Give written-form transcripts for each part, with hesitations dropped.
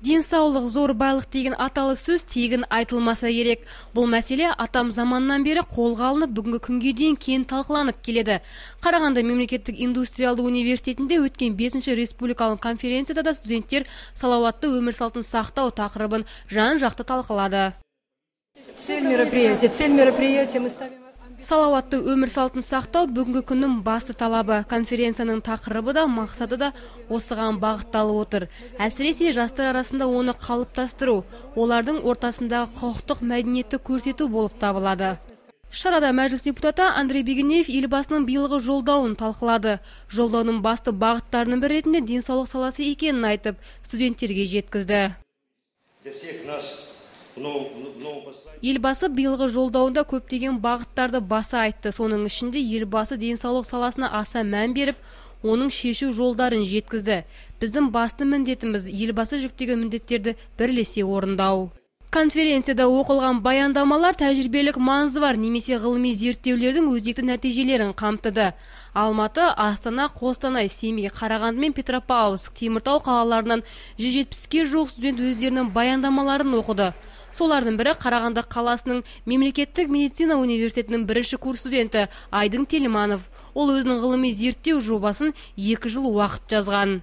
Денсаулық зор байлық деген аталы сөз тегін айтылмаса керек. Бұл мәселе атам заманнан бері қолға алынып, бүгінгі күнге дейін кең талқыланып келеді. Қарағанды мемлекеттік индустриалды университетінде өткен 5-ші республикалық конференцияда да студенттер салауатты өмір салтын сақтау тақырыбын жан-жақты талқылады. Цель мероприятия мы ставим. Салауатты өмір салтын сақтау бүгінгі күннің басты талабы. Конференцияның тақырыбы да, мақсаты да осыған бағытталып отыр. Әсіресе жастар арасында оны қалыптастыру, олардың ортасындағы құқықтық мәдениетті көрсету болып табылады. Шарада мәжіліс депутаты Андрей Бегенеев елбасының биылғы жолдауын талқылады. Жолдауының басты бағыттарының бірі ретінде денсаулық саласы екенін айтып, студенттерге жеткізді. Елбасы биылғы жолдауында көптеген бағыттарды баса айтты. Соның ішінде елбасы денсаулық саласына аса мән беріп, оның шешу жолдарын жеткізді. Біздің басты міндетіміз елбасы жүктеген міндеттерді бірлесе орындау. Конференцияда оқылған баяндамалар тәжірибелік маңызы бар немесе ғылыми зерттеулердің өзекті нәтижелерін қамтыды. Алматы, Астана, Қостанай, Семей, Қарағанды мен Петропавловск, Теміртау қалаларынан 170-ке жуық студент өздерінің баяндамаларын оқыды. Солардың бірі Қарағанды қаласының мемлекеттік медицина университетінің 1-ші курс студенті Айдын Телиманов. Ол өзінің ғылыми зерттеу жобасын 2 жыл уақыт жазған.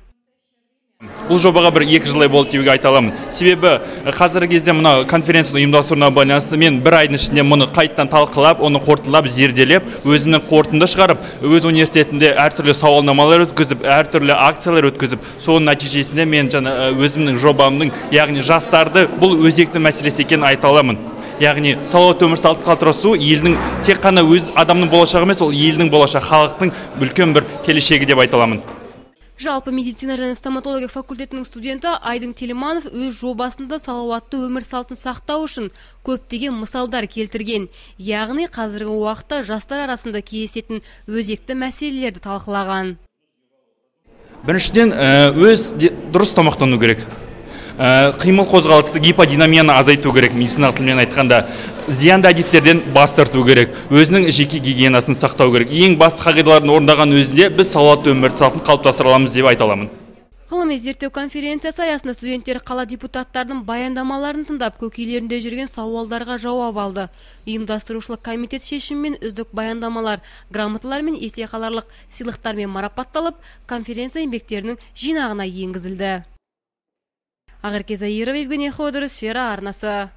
Бұл жобаға 1-2 жылдай болды деуге айта аламын. Себебі қазіргі кезде мына конференцияны ұйымдастыруына байланысты мен бір айдың ішінде мұны қайттан талқылап, оны қорытындылап, зерделеп, өзімнің қорытынды шығарып, өз университетінде әртүрлі сауалнамалар өткізіп, әртүрлі акциялар өткізіп, соның нәтижесінде мен өзімнің жобамның, яғни жастарды бұл өзекті мәселесі екенін айта аламын. Яғни салауатты өмір салтын қалыптастыру елдің тек қана өз адамның болашағы емес, ол елдің болашағы, халықтың үлкен бір келешегі деп айта аламын. Жалпы медицина және стоматология факультетінің студенті Айдын Телиманов өз жобасында салауатты өмір салтын сақтау үшін көптеген мысалдар келтірген. Яғни қазіргі уақытта жастар арасында кездесетін өзекті мәселелерді талқылаған. Біріншіден, өз дұрыс тамақтану керек. Қимыл қозғалысты, гиподинамияны азайту керек, медициналық тілмен айтқанда. Зиянды әдеттерден бас тарту керек, өзінің жеке гигиенасын сақтау керек. Ең басты қағидаларын орындаған өзінде біз салауатты өмір салтын қалыптастыра аламыз деп айта аламын. Ғылыми зерттеу конференциясы аясында студенттер қала депутаттарының баяндамаларын тыңдап, көкейлерінде жүрген сауалдарға жауап алды. Ұйымдастырушылық комитет шешімімен үздік баяндамалар, грамоталар мен есте қаларлық сыйлықтармен марапатталып, конференция еңбектерінің жинағына енгізілді. Ақерке Заирова, Евгений Ходоров, Сфера арнасы.